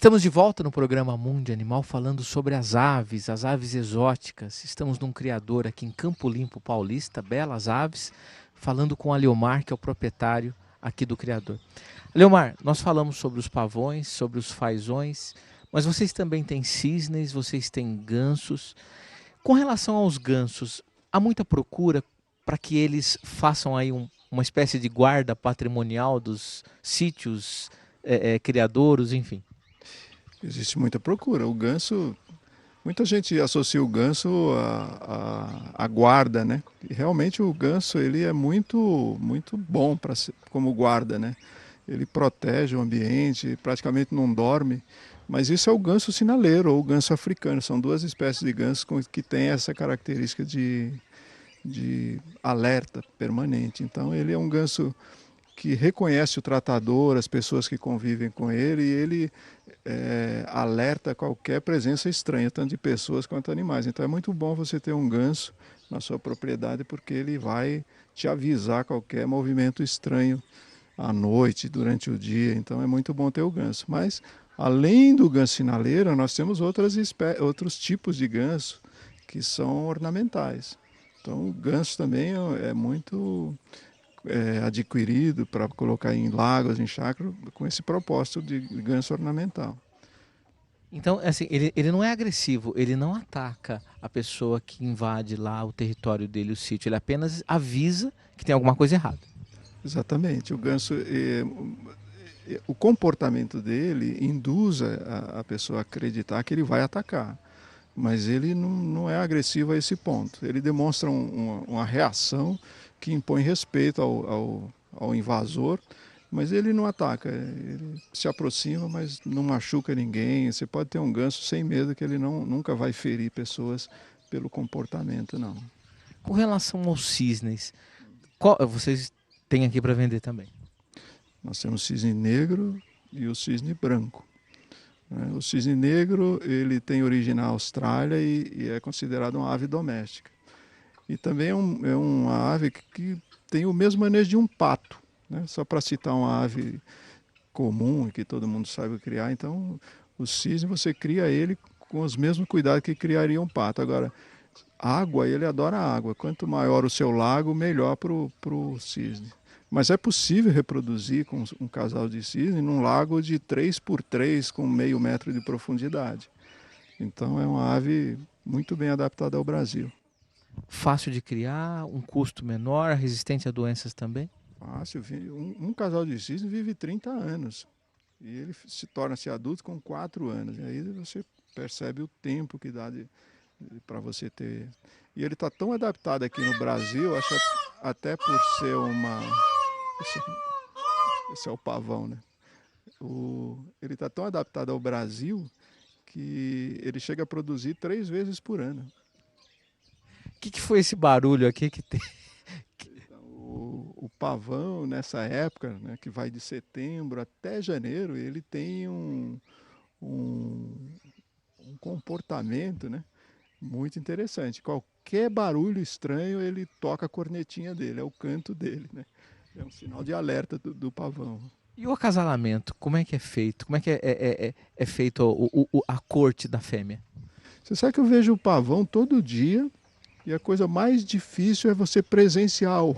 Estamos de volta no programa Mundo Animal falando sobre as aves exóticas. Estamos num criador aqui em Campo Limpo Paulista, Belas Aves, falando com a Leomar, que é o proprietário aqui do criador. Leomar, nós falamos sobre os pavões, sobre os fazões, mas vocês também têm cisnes, vocês têm gansos. Com relação aos gansos, há muita procura para que eles façam aí uma espécie de guarda patrimonial dos sítios criadouros, enfim. Existe muita procura. O ganso, muita gente associa o ganso à guarda, né? E realmente o ganso ele é muito bom para como guarda, né? Ele protege o ambiente, praticamente não dorme. Mas isso é o ganso sinaleiro ou o ganso africano. São duas espécies de ganso que têm essa característica de alerta permanente. Então ele é um ganso que reconhece o tratador, as pessoas que convivem com ele, e ele alerta qualquer presença estranha, tanto de pessoas quanto animais. Então é muito bom você ter um ganso na sua propriedade, porque ele vai te avisar qualquer movimento estranho à noite, durante o dia. Então é muito bom ter o ganso. Mas além do ganso sinaleiro, nós temos outros tipos de ganso que são ornamentais. Então o ganso também é muito adquirido para colocar em lagos, em chácaras, com esse propósito de ganso ornamental. Então, assim, ele não é agressivo, ele não ataca a pessoa que invade lá o território dele, o sítio. Ele apenas avisa que tem alguma coisa errada. Exatamente. O ganso, o comportamento dele induz a pessoa a acreditar que ele vai atacar. Mas ele não é agressivo a esse ponto. Ele demonstra uma reação que impõe respeito ao invasor, mas ele não ataca. Ele se aproxima, mas não machuca ninguém. Você pode ter um ganso sem medo que ele nunca vai ferir pessoas pelo comportamento, não. Com relação aos cisnes, vocês têm aqui para vender também? Nós temos o cisne negro e o cisne branco. O cisne negro ele tem origem na Austrália e é considerado uma ave doméstica. E também é uma ave que tem o mesmo manejo de um pato, né? Só para citar uma ave comum que todo mundo sabe criar. Então, o cisne você cria ele com os mesmos cuidados que criaria um pato. Agora, água, ele adora água. Quanto maior o seu lago, melhor para o cisne. Mas é possível reproduzir com um casal de cisne num lago de 3 por 3 com meio metro de profundidade. Então é uma ave muito bem adaptada ao Brasil. Fácil de criar, um custo menor, resistente a doenças também? Fácil. Um casal de cisne vive 30 anos. E ele se torna-se adulto com 4 anos. E aí você percebe o tempo que dá para você ter. E ele está tão adaptado aqui no Brasil, acho até por ser uma. Esse é o pavão, né? Ele está tão adaptado ao Brasil que ele chega a produzir 3 vezes por ano. Que foi esse barulho aqui que tem? Então, o pavão, nessa época, né, que vai de setembro até janeiro, ele tem um, um comportamento, né, muito interessante. Qualquer barulho estranho, ele toca a cornetinha dele, é o canto dele. Né? É um sinal de alerta do pavão. E o acasalamento, como é que é feito? Como é que é feito a corte da fêmea? Você sabe que eu vejo o pavão todo dia e a coisa mais difícil é você presenciar o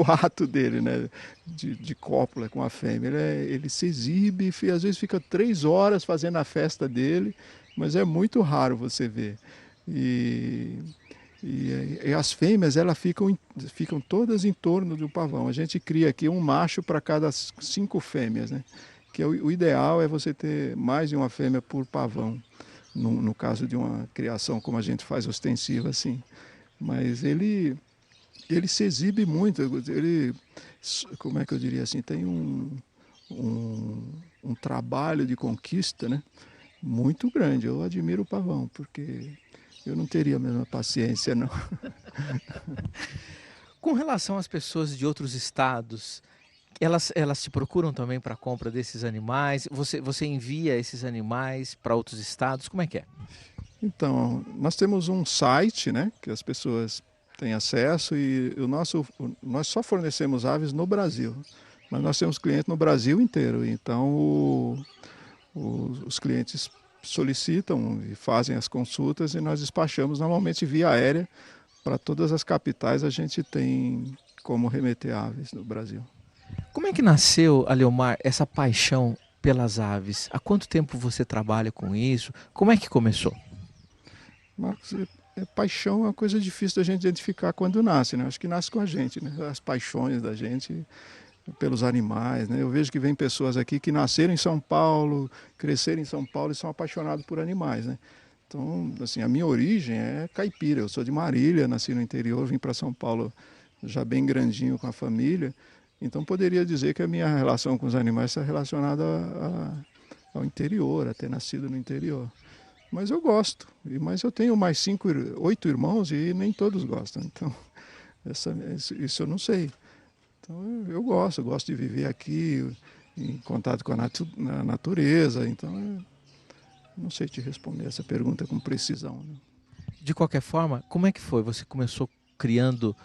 ato dele, né? De cópula com a fêmea. Ele se exibe, às vezes fica 3 horas fazendo a festa dele, mas é muito raro você ver. E, e as fêmeas elas ficam todas em torno do pavão. A gente cria aqui um macho para cada 5 fêmeas, né? Que o ideal é você ter mais de uma fêmea por pavão, no caso de uma criação como a gente faz ostensiva assim. Mas ele se exibe muito, ele, como é que eu diria assim, tem um trabalho de conquista, né, muito grande. Eu admiro o pavão, porque eu não teria a mesma paciência, não. Com relação às pessoas de outros estados, elas te procuram também para a compra desses animais? Você envia esses animais para outros estados? Como é que é? Então, nós temos um site, né, que as pessoas têm acesso e nós só fornecemos aves no Brasil, mas nós temos clientes no Brasil inteiro. Então, os clientes solicitam e fazem as consultas e nós despachamos normalmente via aérea para todas as capitais. A gente tem como remeter aves no Brasil. Como é que nasceu, Aleomar, essa paixão pelas aves? Há quanto tempo você trabalha com isso? Como é que começou? Marcos, paixão é uma coisa difícil da gente identificar quando nasce, né? Acho que nasce com a gente, né? As paixões da gente pelos animais, né? Eu vejo que vem pessoas aqui que nasceram em São Paulo, cresceram em São Paulo e são apaixonados por animais, né? Então, assim, a minha origem é caipira. Eu sou de Marília, nasci no interior, vim para São Paulo já bem grandinho com a família. Então, poderia dizer que a minha relação com os animais está relacionada ao interior, a ter nascido no interior. Mas eu gosto. Mas eu tenho mais 8 irmãos e nem todos gostam. Então, isso eu não sei. Então, eu gosto de viver aqui, em contato com a natureza. Então, eu não sei te responder essa pergunta com precisão, né? De qualquer forma, como é que foi? Você começou criando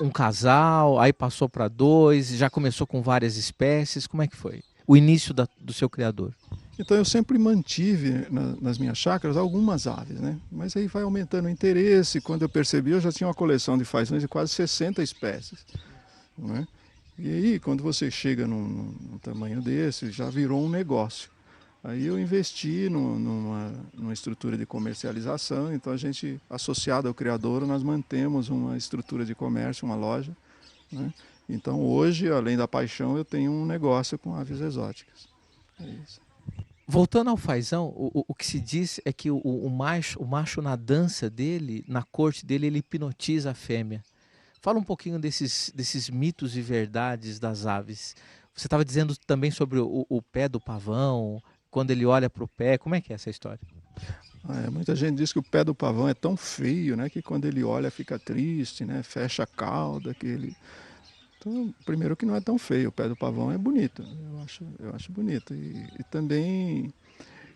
um casal, aí passou para dois, já começou com várias espécies. Como é que foi? O início do seu criador. Então eu sempre mantive nas minhas chácaras algumas aves, né? Mas aí vai aumentando o interesse. Quando eu percebi, eu já tinha uma coleção de fazões de quase 60 espécies, né? E aí, quando você chega num tamanho desse, já virou um negócio. Aí eu investi numa estrutura de comercialização. Então a gente, associado ao criador, nós mantemos uma estrutura de comércio, uma loja, né? Então hoje, além da paixão, eu tenho um negócio com aves exóticas. É isso. Voltando ao fazão, o que se diz é que o macho na dança dele, na corte dele, ele hipnotiza a fêmea. Fala um pouquinho desses mitos e verdades das aves. Você estava dizendo também sobre o pé do pavão, quando ele olha para o pé. Como é que é essa história? Muita gente diz que o pé do pavão é tão feio, né, que quando ele olha fica triste, né, fecha a cauda. Então, primeiro que não é tão feio, o pé do pavão é bonito, eu acho bonito. E também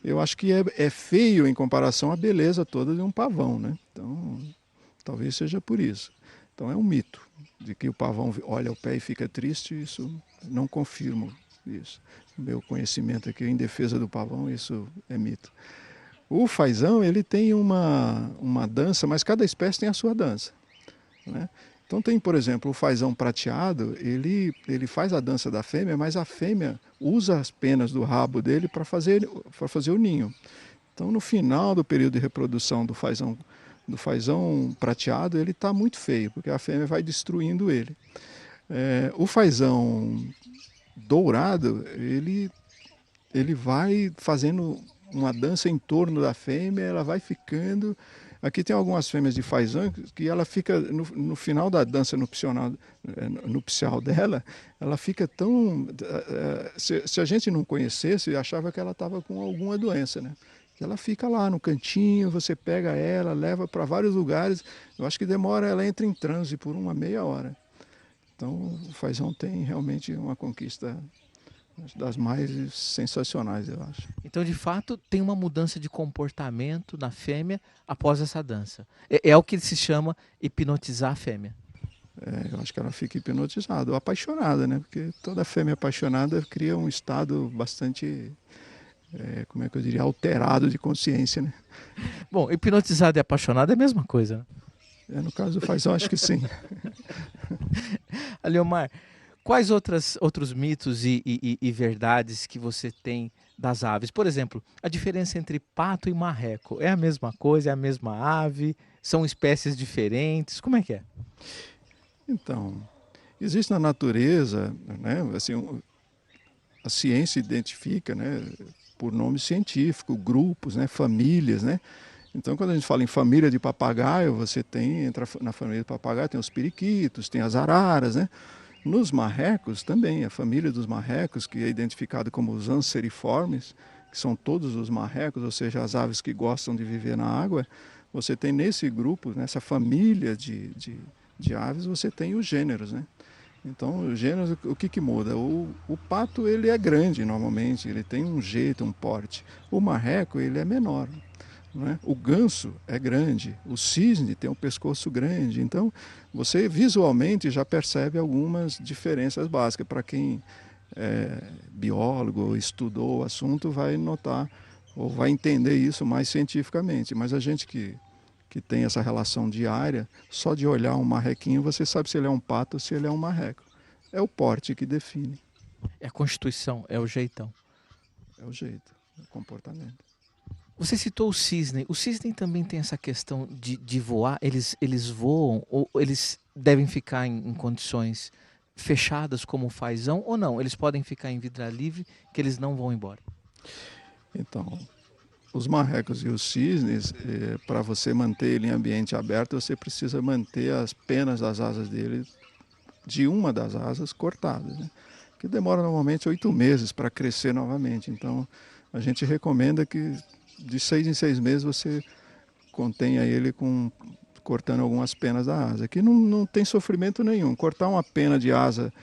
eu acho que é feio em comparação à beleza toda de um pavão, né? Então, talvez seja por isso. Então é um mito de que o pavão olha o pé e fica triste. Isso não confirmo isso. Meu conhecimento aqui em defesa do pavão, isso é mito. O fazão, ele tem uma dança, mas cada espécie tem a sua dança, né? Então tem, por exemplo, o fazão prateado, ele faz a dança da fêmea, mas a fêmea usa as penas do rabo dele para fazer o ninho. Então no final do período de reprodução do fazão prateado, ele está muito feio, porque a fêmea vai destruindo ele. O fazão dourado, ele vai fazendo uma dança em torno da fêmea, ela vai ficando. Aqui tem algumas fêmeas de fazão que ela fica, no final da dança nupcial dela, ela fica tão... Se a gente não conhecesse, achava que ela estava com alguma doença, né? Ela fica lá no cantinho, você pega ela, leva para vários lugares. Eu acho que ela entra em transe por uma meia hora. Então o fazão tem realmente uma conquista das mais sensacionais, eu acho. Então, de fato, tem uma mudança de comportamento na fêmea após essa dança. É o que se chama hipnotizar a fêmea. Eu acho que ela fica hipnotizada, ou apaixonada, né? Porque toda fêmea apaixonada cria um estado bastante, como é que eu diria, alterado de consciência, né? Bom, hipnotizada e apaixonada é a mesma coisa. No caso do fazão, acho que sim. Aleomar, quais outros mitos e verdades que você tem das aves? Por exemplo, a diferença entre pato e marreco é a mesma coisa, é a mesma ave? São espécies diferentes? Como é que é? Então, existe na natureza, né, assim, a ciência identifica, né, por nome científico, grupos, né, famílias, né? Então, quando a gente fala em família de papagaio, entra na família de papagaio, tem os periquitos, tem as araras, né? Nos marrecos também, a família dos marrecos, que é identificada como os anseriformes, que são todos os marrecos, ou seja, as aves que gostam de viver na água, você tem nesse grupo, nessa família de aves, você tem os gêneros, né? Então, os gêneros, o que muda? O pato, ele é grande normalmente, ele tem um jeito, um porte. O marreco, ele é menor, né? O ganso é grande, o cisne tem um pescoço grande. Então, você visualmente já percebe algumas diferenças básicas para quem biólogo, estudou o assunto, vai notar ou vai entender isso mais cientificamente. Mas a gente que tem essa relação diária, só de olhar um marrequinho você sabe se ele é um pato ou se ele é um marreco. É o porte que define. É a constituição, é o jeitão. É o jeito, é o comportamento. Você citou o cisne. O cisne também tem essa questão de voar? Eles voam ou eles devem ficar em condições fechadas como o fazão ou não? Eles podem ficar em vida livre que eles não vão embora? Então, os marrecos e os cisnes, para você manter ele em ambiente aberto, você precisa manter as penas das asas dele, de uma das asas, cortadas, né? Que demora normalmente 8 meses para crescer novamente. Então, a gente recomenda que de 6 em 6 meses você contenha ele cortando algumas penas da asa, que não tem sofrimento nenhum. Cortar uma pena de asa,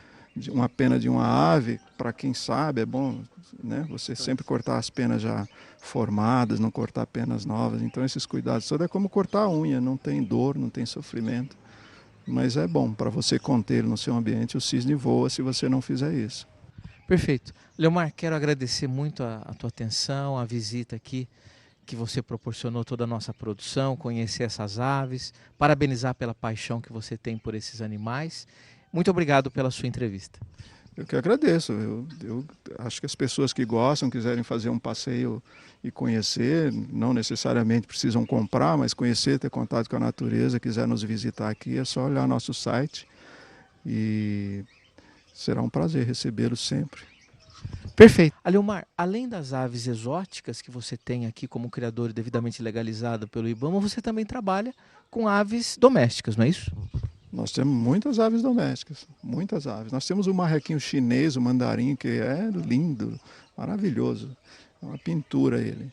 uma pena de uma ave, para quem sabe, é bom, né? Você sempre cortar as penas já formadas, não cortar penas novas. Então esses cuidados todos é como cortar a unha, não tem dor, não tem sofrimento. Mas é bom para você conter no seu ambiente. O cisne voa se você não fizer isso. Perfeito. Leomar, quero agradecer muito a tua atenção, a visita aqui que você proporcionou toda a nossa produção, conhecer essas aves, parabenizar pela paixão que você tem por esses animais. Muito obrigado pela sua entrevista. Eu que agradeço. Eu acho que as pessoas que gostam, quiserem fazer um passeio e conhecer, não necessariamente precisam comprar, mas conhecer, ter contato com a natureza, quiser nos visitar aqui, é só olhar nosso site e será um prazer recebê-los sempre. Perfeito. Aleomar, além das aves exóticas que você tem aqui como criador devidamente legalizado pelo IBAMA, você também trabalha com aves domésticas, não é isso? Nós temos muitas aves domésticas, muitas aves. Nós temos o marrequinho chinês, o mandarim, que é lindo, maravilhoso. É uma pintura ele.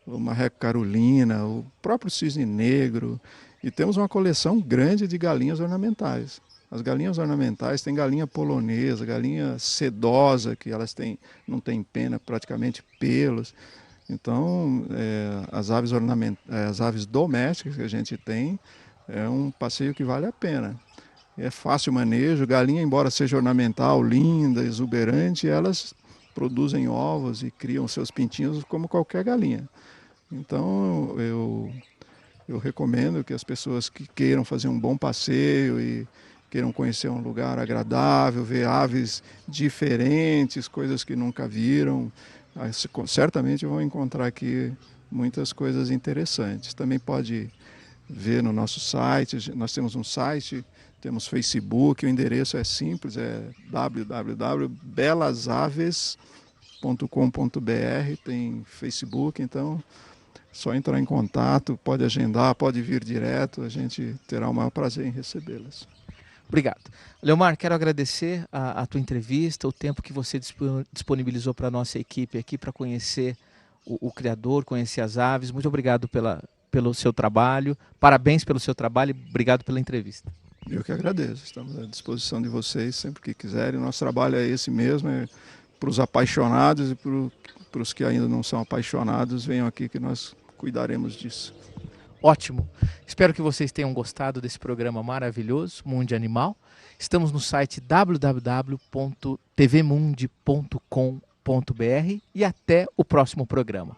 O marreco carolina, o próprio cisne negro. E temos uma coleção grande de galinhas ornamentais. As galinhas ornamentais têm galinha polonesa, galinha sedosa, que elas não têm pena, praticamente pelos. Então, as aves domésticas que a gente tem, é um passeio que vale a pena. É fácil manejo. Galinha, embora seja ornamental, linda, exuberante, elas produzem ovos e criam seus pintinhos como qualquer galinha. Então, eu recomendo que as pessoas que queiram fazer um bom passeio e queiram conhecer um lugar agradável, ver aves diferentes, coisas que nunca viram, certamente vão encontrar aqui muitas coisas interessantes. Também pode ver no nosso site, nós temos um site, temos Facebook, o endereço é simples, é www.belasaves.com.br, tem Facebook, então só entrar em contato, pode agendar, pode vir direto, a gente terá o maior prazer em recebê-las. Obrigado. Leomar, quero agradecer a tua entrevista, o tempo que você disponibilizou para a nossa equipe aqui para conhecer o criador, conhecer as aves. Muito obrigado pelo seu trabalho, parabéns pelo seu trabalho e obrigado pela entrevista. Eu que agradeço, estamos à disposição de vocês sempre que quiserem. O nosso trabalho é esse mesmo, é para os apaixonados e para os que ainda não são apaixonados, venham aqui que nós cuidaremos disso. Ótimo. Espero que vocês tenham gostado desse programa maravilhoso, Mundi Animal. Estamos no site www.tvmundi.com.br e até o próximo programa.